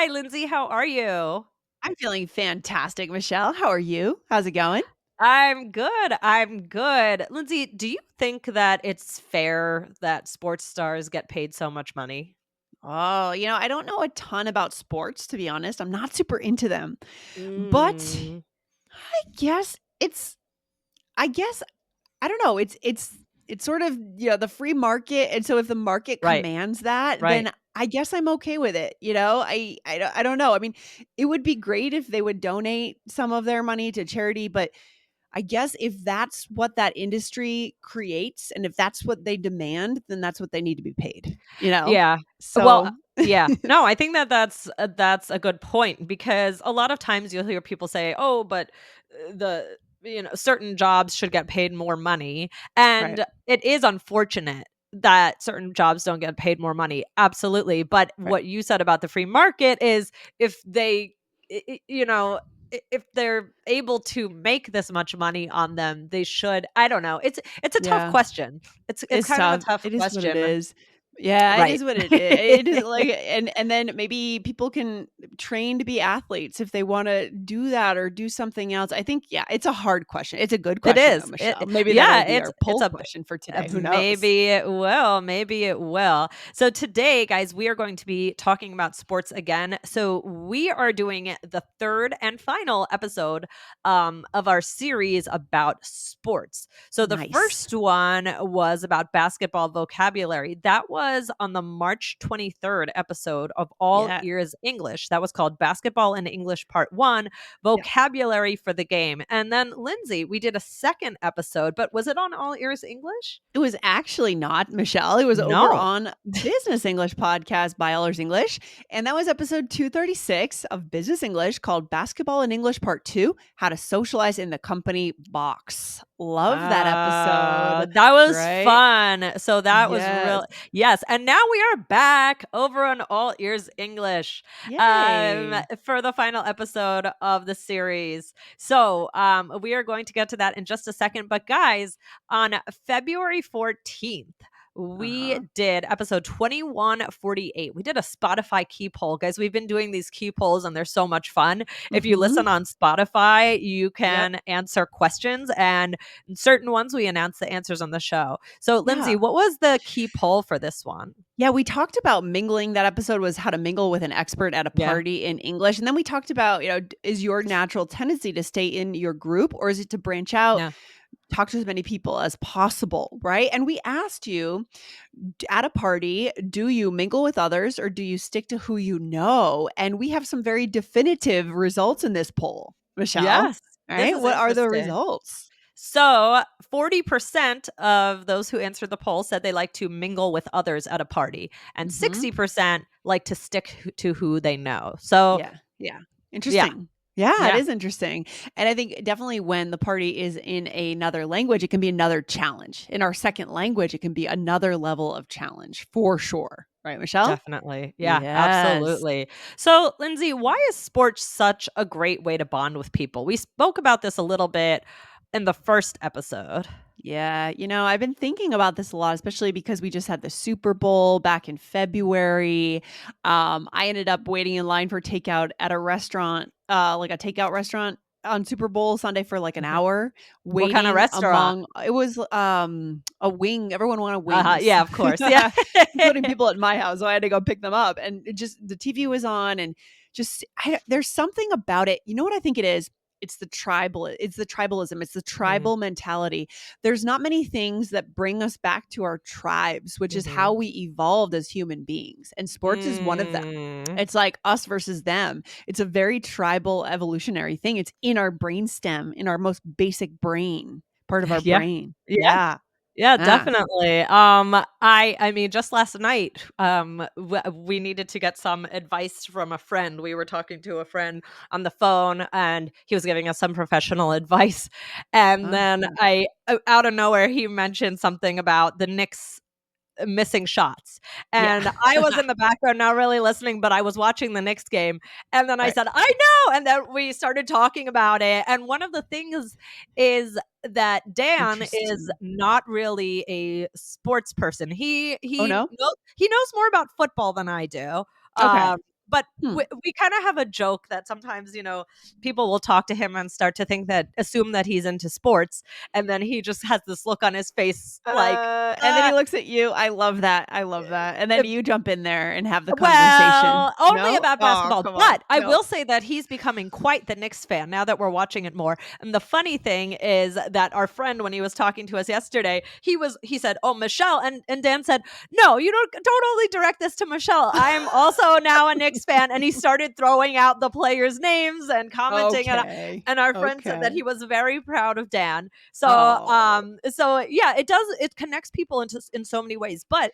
Hi, Lindsay. How are you? I'm feeling fantastic, Michelle. How are you? How's it going? I'm good. I'm good. Lindsay, do you think that it's fair that sports stars get paid so much money? Oh, I don't know a ton about sports, to be honest. I'm not super into them. But Mm, guess it's I guess I don't know. It's sort of, the free market, and so if the market right, commands that, right. then I guess I'm okay with it, you know? I don't know. I mean, it would be great if they would donate some of their money to charity, but I guess if that's what that industry creates and if that's what they demand, then that's what they need to be paid, you know? Yeah. Well, So yeah. No, I think that that's a good point because a lot of times you'll hear people say, "Oh, but the certain jobs should get paid more money." Right. And it is unfortunate that certain jobs don't get paid more money. Absolutely. But Right. what you said about the free market is if they if they're able to make this much money on them, they should. I don't know. It's a tough Yeah. question. It's It's kind of a tough. tough It is what it question. is. Yeah, it Right. is what it is. It is like and then maybe people can train to be athletes if they wanna do that or do something else. I think, yeah, it's a hard question. It's a good It question though, is. Michelle. Maybe Yeah, that'll be our it's poll a question for today. Who knows? maybe it will, maybe it will. So today, guys, we are going to be talking about sports again. So we are doing the third and final episode of our series about sports. So the Nice. first one was about basketball vocabulary. That was on the March 23rd episode of All Yeah. Ears English. That was called Basketball and English Part 1, Yeah. vocabulary for the game. And then Lindsay, we did a second episode, but was it on All Ears English? It was actually not, Michelle. It was over No. on Business English podcast by Allers English. And that was episode 236 of Business English called Basketball in English Part 2, How to Socialize in the Company Box. Love that episode, That was right? fun. So that was Yes. real. Yes. And now we are back over on All Ears English Yay. for the final episode of the series. So we are going to get to that in just a second. But guys, on February 14th, we Uh-huh. did episode 2148. We did a Spotify key poll. Guys, we've been doing these key polls and they're so much fun. If you Mhm. listen on Spotify, you Yep. can answer questions, and certain ones we announce the answers on the show. So, Lindsay, Yeah. what was the key poll for this one? Yeah, we talked about mingling. That episode was how to mingle with an expert at a Yeah. party in English. And then we talked about, is your natural tendency to stay in your group or is it to branch out, Yeah. talk to as many people as possible, right? And we asked you at a party, do you mingle with others or do you stick to who you know? And we have some very definitive results in this poll, Michelle. Yes. All This right. is What are the interesting. results? So, 40% of those who answered the poll said they like to mingle with others at a party, and Hmm. 60% like to stick to who they know. So, Yeah. Yeah. yeah. Interesting. Yeah, it Yeah. is interesting. And I think definitely when the party is in another language, it can be another challenge. In our second language, it can be another level of challenge for sure. Right, Michelle? Definitely. Yeah, Yes. absolutely. So, Lindsay, why is sports such a great way to bond with people? We spoke about this a little bit in the first episode. Yeah, I've been thinking about this a lot, especially because we just had the Super Bowl back in February. I ended up waiting in line for takeout at a restaurant, like a takeout restaurant on Super Bowl Sunday for like an Mhm. hour, What kind of waiting restaurant? among it was a wing. Everyone wanted wings, Yeah, of course. Yeah. including people at my house. So I had to go pick them up. And it just the TV was on and just there's something about it. You know what I think it is? It's the tribalism, it's the Mm, tribal mentality. There's not many things that bring us back to our tribes, which is how mhm. we evolved as human beings. And sports is one of them. Mm. It's like us versus them. It's a very tribal evolutionary thing. It's in our brainstem, in our most basic brain, part of our Yeah. brain. Yeah. Yeah. Yeah, Ah. definitely. I mean, just last night, we needed to get some advice from a friend. We were talking to a friend on the phone, and he was giving us some professional advice. And then Uh-huh. out of nowhere, he mentioned something about the Knicks missing shots. Yeah. And I was in the background not really listening, but I was watching the Knicks game. And then I Right. said, "I know." And then we started talking about it. And one of the things is that Dan is Interesting. not really a sports person. Oh, no? He knows more about football than I do. Okay. But Hmm. we kind of have a joke that sometimes, people will talk to him and start to assume that he's into sports. And then he just has this look on his face like, And then he looks at you. I love that. I love that. And then you jump in there and have the conversation. well, only No? about Oh, basketball, come on. but I No? will say that he's becoming quite the Knicks fan now that we're watching it more. And the funny thing is that our friend, when he was talking to us yesterday, he said, "Oh, Michelle," and Dan said, "No, you don't only direct this to Michelle. I am also now a Knicks fan." And he started throwing out the players' names and commenting, Okay. and our friend said that Okay. he was very proud of Dan. Oh, So yeah, it connects people in so many ways, but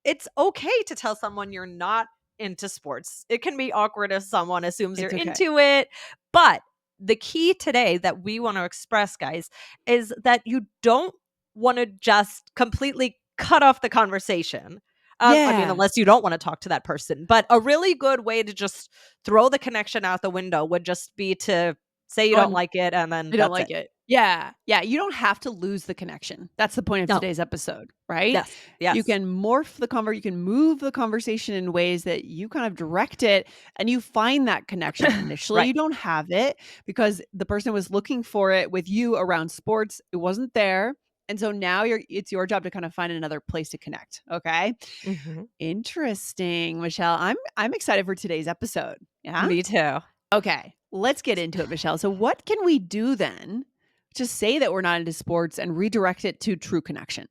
it's okay to tell someone you're not into sports. It can be awkward if someone assumes you're it's okay. into it. But the key today that we want to express, guys, is that you don't want to just completely cut off the conversation. I mean, Yeah. unless you don't want to talk to that person. But a really good way to just throw the connection out the window would just be to say you don't On like it and then I don't that's like it. it. Yeah. Yeah, you don't have to lose the connection. That's the point of No. today's episode, right? Yes. You Yes. can you can move the conversation in ways that you kind of direct it and you find that connection. Initially, Right. you don't have it because the person was looking for it with you around sports. It wasn't there. And so now it's your job to kind of find another place to connect. Okay. Mhm. Interesting, Michelle. I'm excited for today's episode. Yeah. Me too. Okay, let's get into it, Michelle. So, what can we do then to say that we're not into sports and redirect it to true connection?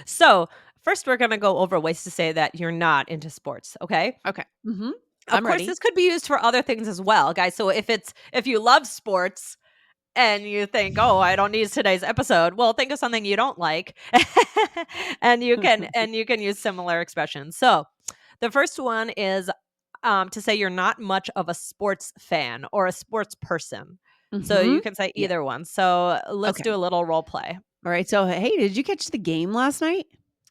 So, first, we're going to go over ways to say that you're not into sports. Okay. Okay. Of I'm course, ready. this could be used for other things as well, guys. So, if you love sports and you think, "Oh, I don't need today's episode," well, think of something you don't like, and you can use similar expressions. So, the first one is to say you're not much of a sports fan or a sports person. So Mhm. you can say Yeah. either one. So let's do Okay. a little role play. All right. So, hey, did you catch the game last night?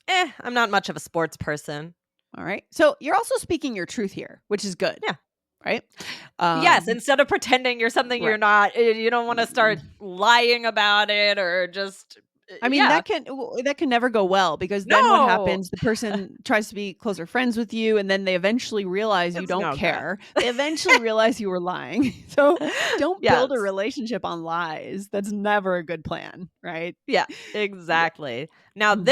I'm not much of a sports person. All right. So, you're also speaking your truth here, which is good, Yeah. right? Yes, Um, instead of pretending you're something you're right. not, you don't want to start lying about it or just, I mean, yeah. that can never go well because then what No, happens, the person tries to be closer friends with you, and then they eventually realize you it's don't no good. care. They eventually realize you were lying. So, don't build a Yes. relationship on lies. That's never a good plan, right? Yeah, Yeah. exactly. Now Mhm.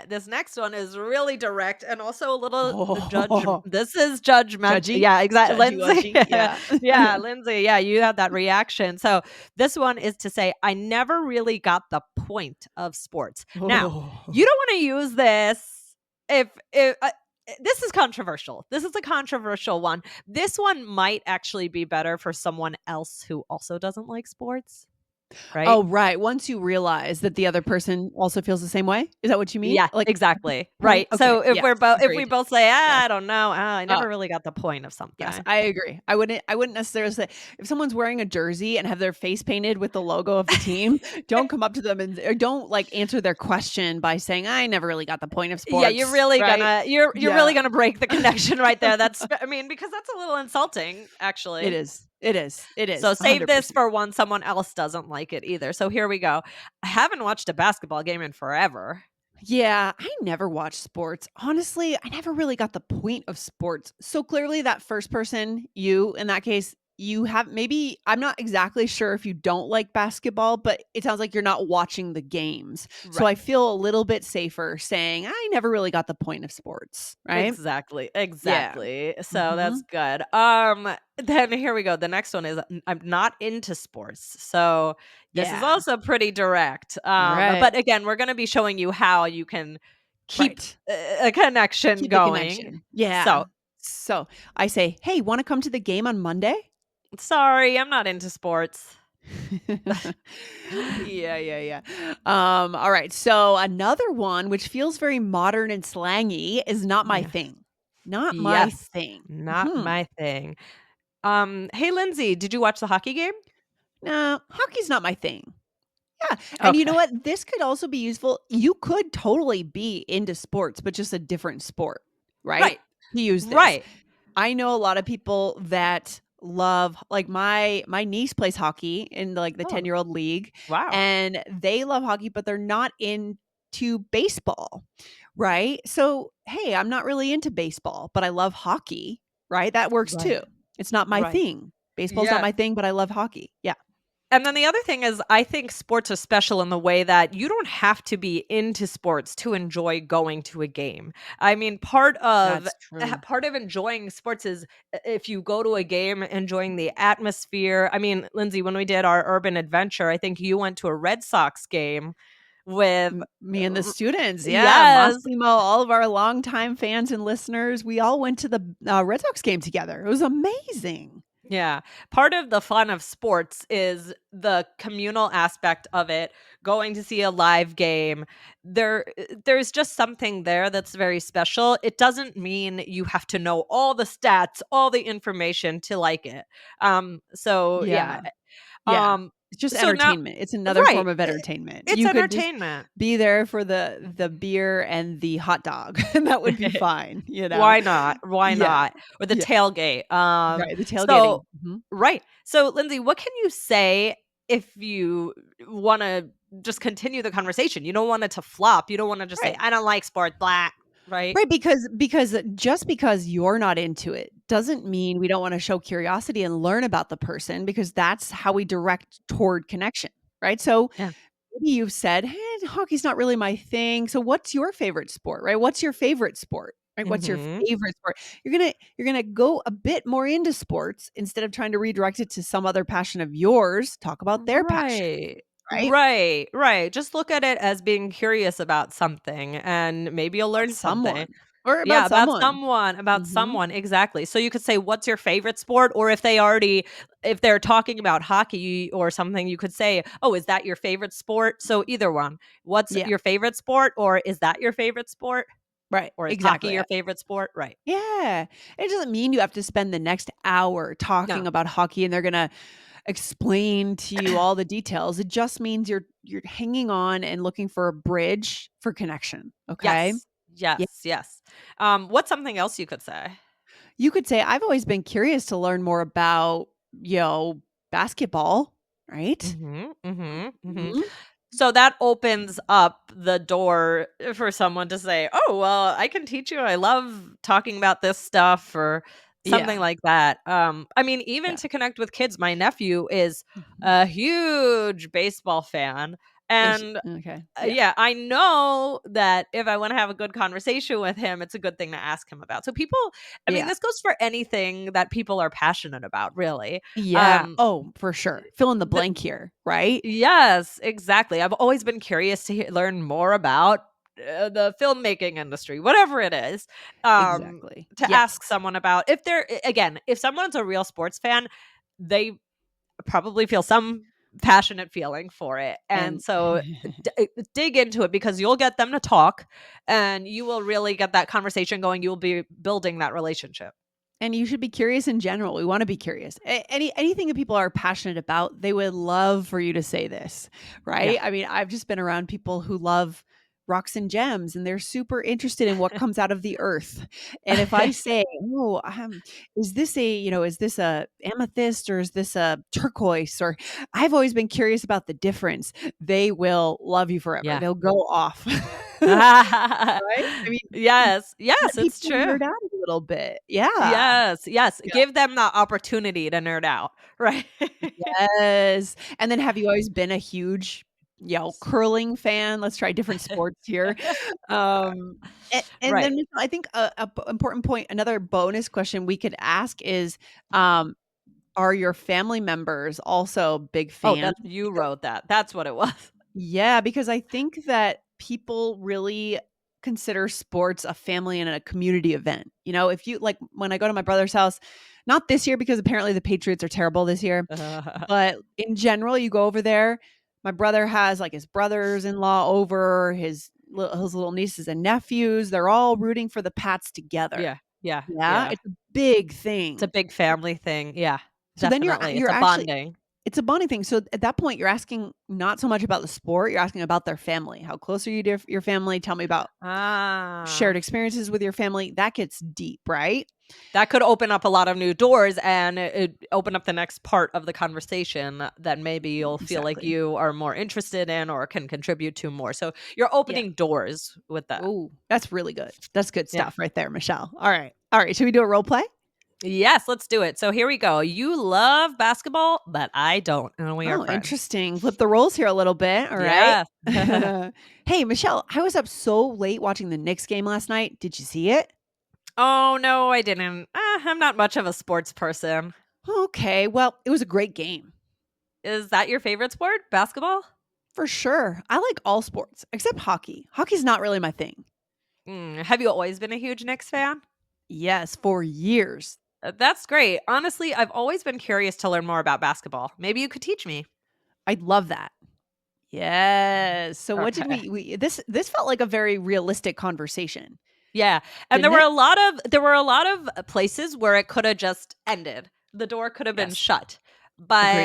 this next one is really direct and also a little judge. Oh, This is judgment. judgy, Yeah, exactly. judgy Lindsay. wudgy, yeah. Yeah, Lindsay. Yeah, you had that reaction. So this one is to say, I never really got the point of sports. Now, Oh. you don't want to use this if this is controversial. This is a controversial one. This one might actually be better for someone else who also doesn't like sports, right? Oh, right, once you realize that the other person also feels the same way? Is that what you mean? Yeah, Like, exactly. point? Right. Okay, So yes, if we agreed. both say, Yes. I don't know, I Uh never really got the point of Yes, something." I agree. I wouldn't necessarily say if someone's wearing a jersey and have their face painted with the logo of the team, don't come up to them and or don't, like, answer their question by saying, "I never really got the point of Yeah, sports," right? you're really Yeah. gonna break the connection right there. I mean, because that's a little insulting, It actually. is. It is. It So is, save this 100%. for when someone else doesn't like it either. So here we go. I haven't watched a basketball game in forever. Yeah, I never watched sports. Honestly, I never really got the point of sports. So clearly that first person, you in that case, you have maybe I'm not exactly sure if you don't like basketball, but it sounds like you're not watching the games. So Right. I feel a little bit safer saying I never really got the point of sports, right? Exactly, Yeah. exactly. So that's Mhm. good. Then here we go. The next one is I'm not into sports. So this is Yeah. also pretty direct. All right. But again, we're going to be showing you how you can keep Right. a connection Keep the going. connection. Yeah. So So I say, "Hey, want to come to the game on Monday?" sorry, I'm not into sports. Yeah, yeah, yeah. All right. So another one which feels very modern and slangy is not my Yes. thing. Not my Yes. thing. Not Mhm. my thing. Hey Lindsay, did you watch the hockey game? No, hockey's not my thing. Yeah. And you know Okay. what? This could also be useful. You could totally be into sports, but just a different sport, right? Right. To use this. Right. I know a lot of people that love like my niece plays hockey in like the Oh, 10-year-old league wow. and they love hockey, but they're not into baseball, right? So, hey, I'm not really into baseball, but I love hockey. right? That works Right. too. It's not my Right. thing. Baseball's not Yeah. my thing, but I love hockey. Yeah, And then the other thing is I think sports are special in the way that you don't have to be into sports to enjoy going to a game. I mean, that's true. part of enjoying sports is if you go to a game, enjoying the atmosphere. I mean, Lindsay, when we did our urban adventure, I think you went to a Red Sox game with Me and the r- students, yeah, yes. Massimo, all of our longtime fans and listeners, we all went to the, Red Sox game together. It was amazing. Yeah. Part of the fun of sports is the communal aspect of it, going to see a live game. There's just something there that's very special. It doesn't mean you have to know all the stats, all the information to like it. So yeah. Yeah, yeah. Um It's just so now entertainment. It's another right. form of entertainment. It's You could just entertainment. be there for the beer and the hot dog, and that would be fine, you know? Why not? Why Yeah, not? Or the yeah, tailgate. right, the So tailgating. Mhm. right. So, Lindsay, what can you say if you wanna just continue the conversation? You don't want it to flop. You don't wanna just say, Right. "I don't like sport, blah," right? Right, because just because you're not into it doesn't mean we don't wanna show curiosity and learn about the person because that's how we direct toward connection, right? So, Yeah. maybe you've said, "Hey, hockey's not really my thing." So what's your favorite sport, right? What's your favorite sport, right? What's your Mhm. favorite sport? You're gonna go a bit more into sports instead of trying to redirect it to some other passion of yours. Talk about their passion, Right. right? Right, right. Just look at it as being curious about something, and maybe you'll About learn something. someone or Yeah, about someone. about Mhm. someone, exactly. So you could say, "What's your favorite sport?" Or if they're talking about hockey or something, you could say, "Oh, is that your favorite sport?" So either one. "What's Yeah, your favorite sport?" Or "Is that your favorite sport?" right, Or "Is hockey exactly. your favorite sport?" Right. Yeah. It doesn't mean you have to spend the next hour talking No. about hockey and they're gonna explain to you all the details. It just means you're hanging on and looking for a bridge for connection, okay? Yes. Yeah. Yes, yes. What's something else you could say? You could say, "I've always been curious to learn more about, basketball," right? Mhm, mhm, mhm. Mhm. So that opens up the door for someone to say, "Oh, well, I can teach you. I love talking about this stuff," or something Yeah. like that. I mean, even Yeah. to connect with kids, my nephew is Mhm. a huge baseball fan, Is and okay. Yeah. yeah, I know that if I wanna have a good conversation with him, it's a good thing to ask him about. So people I mean, Yeah. this goes for anything that people are passionate about, really. Yeah. Um, Oh, for sure. Fill in the the blank here, right? Yes, exactly. I've always been curious to learn more about, the filmmaking industry, whatever it is, Exactly. to ask Yes. someone about if they're again, if someone's a real sports fan, they probably feel some passionate feeling for it, and And so dig into it because you'll get them to talk, and you will really get that conversation going, you'll be building that relationship. And you should be curious in general. We wanna be curious. Anything that people are passionate about, they would love for you to say this, Yeah. right? I mean, I've just been around people who love rocks and gems, and they're super interested in what comes out of the earth. And if I say, "Oh, is this a amethyst or is this a turquoise?" Or I've always been curious about the difference. They will love you forever. Yeah. They'll go off. Right? I mean, Yes, yes, let it's people true. nerd out a little bit. Yeah. Yes, yes, give them the opportunity to nerd out, right? Yes, and then have you always been a huge, curling fan? Let's try different sports here. And Right. then I think a important point, another bonus question we could ask is, um, are your family members also big Oh, fans? that's you wrote that, that's what it was. Yeah, because I think that people really consider sports a family and a community event. If you like when I go to my brother's house, not this year because apparently the Patriots are terrible this year, but in general, you go over there, my brother has like his brothers-in-law over, his little nieces and nephews, they're all rooting for the Pats together. Yeah, yeah, Yeah, yeah. it's a big It's a thing. big family thing, yeah, So then definitely, it's you're a actually bonding. it's a bonding thing. So at that point, you're asking not so much about the sport, you're asking about their family. How close are you to your family? Tell me about shared Ah, experiences with your family. That gets deep, right? that could open up a lot of new doors and it open up the next part of the conversation that maybe you'll feel like Exactly. you are more interested in or can contribute to more, so you're Yeah. opening doors with that. Oh, that's really good. That's good Yeah. stuff right there, Michelle. All right. All right. Should we do a role play? Yes, let's do it. So here we go. You love basketball, but I don't, and we are Oh, friends. interesting. Flip the roles here a little bit. All right. Yeah. Hey, Michelle, I was up so late watching the Knicks game last night. Did you see it? Oh, no, I didn't. I'm not much of a sports person. Okay. Well, it was a great game. Is that your favorite sport? Basketball? For sure. I like all sports except hockey. Hockey's not really my thing. Have you always been a huge Knicks fan? Yes, for years. That's great. Honestly, I've always been curious to learn more about basketball. Maybe you could teach me. I'd love that. Yes. So what did Okay. we this felt like a very realistic conversation, Yeah, and didn't it? there were a lot of places where it coulda just ended. The door could have been Yes. shut, but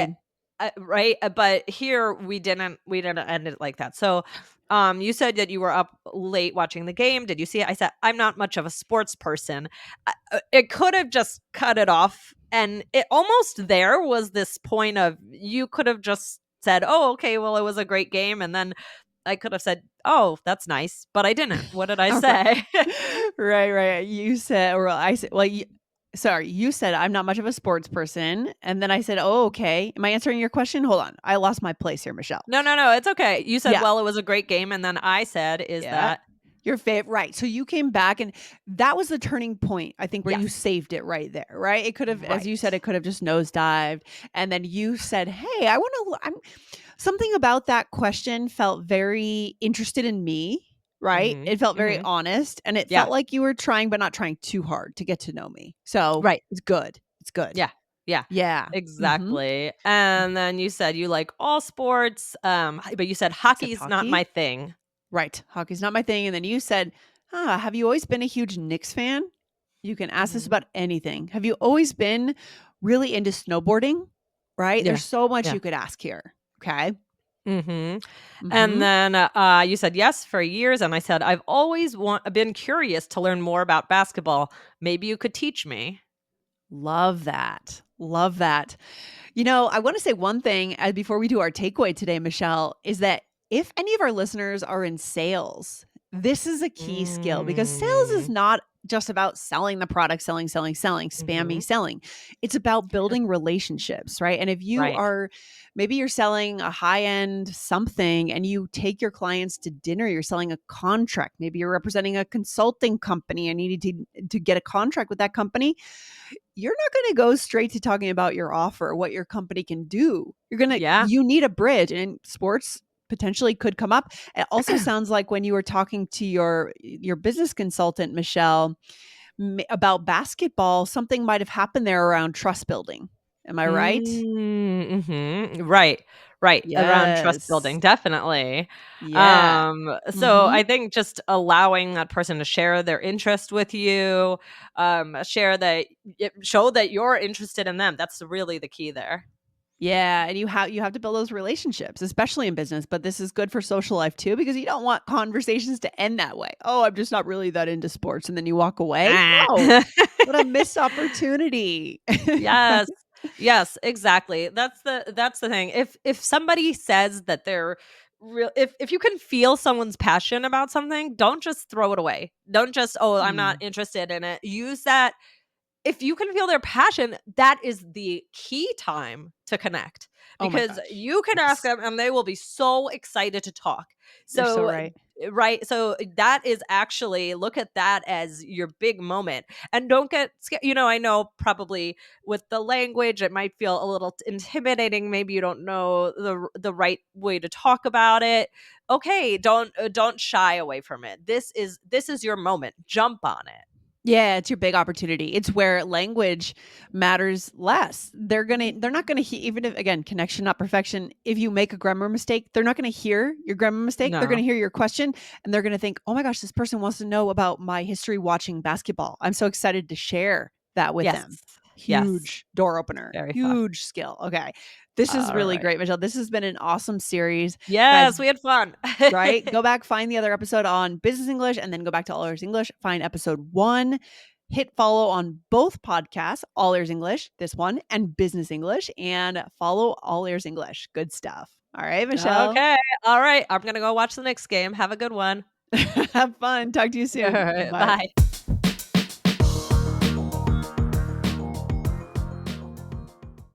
Agreed. right? But here we didn't end it like that. So, you said that you were up late watching the game. Did you see it? I said, "I'm not much of a sports person." It could have just cut it off, and it almost there was this point of you could have just said, "Oh, okay, well, it was a great game," and then I could have said, "Oh, that's nice," but I didn't. What did I Alri say? Right, right. You said or I said well, you sorry, you said, "I'm not much of a sports person," and then I said, "Oh, okay." Am I answering your question? Hold on. I lost my place here, Michelle. No, no, no, it's okay. You said, Yeah. "Well, it was a great game," and then I said, "Is Yeah. that" Your favorite, right. So you came back and that was the turning point, I think, where you Yes. saved it right there, right? It could have, as you said, Right. it could have just nosedived. And then you said, "Hey, I want to, I'm something about that question felt very interested in me." Right. Mhm, It felt very mhm. honest and it Yeah. felt like you were trying, but not trying too hard to get to know me. So Right. it's good. It's good. Yeah. Yeah. Yeah. Hmm. Exactly. And then you said you like all sports, but you said Except hockey's not my hockey. thing. Right. Hockey's not my thing. And then you said, have you always been a huge Knicks fan? You can ask this Mhm. about anything. Have you always been really into snowboarding? Right? Yeah. There's so much Yeah. you could ask here. Okay. Mhm. And Mhm. then, you said, "Yes," for years, and I said, "I've always been curious to learn more about basketball. Maybe you could teach me." Love that. Love that. You know, I want to say one thing before we do our takeaway today, Michelle, is that if any of our listeners are in sales, this is a key skill because sales is Mm. not just about selling the product, selling, selling, selling, spammy Mhm. selling. It's about building relationships, right? And if you Right. are, maybe you're selling a high end something and you take your clients to dinner, you're selling a contract. Maybe you're representing a consulting company and you need to get a contract with that company. You're not going to go straight to talking about your offer, what your company can do. Yeah. You need a bridge, and sports potentially could come up. It also sounds like when you were talking to your business consultant, Michelle, about basketball, something might have happened there around trust building. Am I right? Mhm. Right, right, around trust building, Yes. definitely. Yeah. So Mhm. I think just allowing that person to share their interest with you, share that show that you're interested in them, that's really the key there. Yeah, and you have to build those relationships, especially in business, but this is good for social life too because you don't want conversations to end that way. "Oh, I'm just not really that into sports," and then you walk away. Ah. No. What a missed opportunity. Yes. Yes, exactly. That's the thing. If somebody says that they're real if you can feel someone's passion about something, don't just throw it away. Don't just, "Oh, I'm not Mm. interested in it." Use that if you can feel their passion, that is the key time to connect Oh my because gosh. you can ask Yes. them and they will be so excited to talk. You're so So, right. right. So that is actually look at that as your big moment and don't get scared. I know probably with the language, it might feel a little intimidating. Maybe you don't know the right way to talk about it. Okay, don't shy away from it. This is your moment. Jump on it. Yeah, it's your big opportunity. It's where language matters less. They're not gonna even if again, connection, not perfection. If you make a grammar mistake, they're not gonna hear your grammar mistake. They're No. gonna hear your question and they're gonna think, "Oh my gosh, this person wants to know about my history watching basketball. I'm so excited to share that with Yes. them." Yes. Huge door opener, Very fun. huge skill. Okay. This is All really right. great, Michelle. This has been an awesome series. Guys, Yes, we had fun. right? Go back, find the other episode on business English, and then go back to All Ears English. Find episode 1. Hit follow on both podcasts, All Ears English, this one, and Business English, and follow All Ears English. Good stuff. All right, Michelle. Okay. All right. I'm gonna go watch the Knicks game. Have a good one. Have fun. Talk to you All soon. right. Bye. Bye.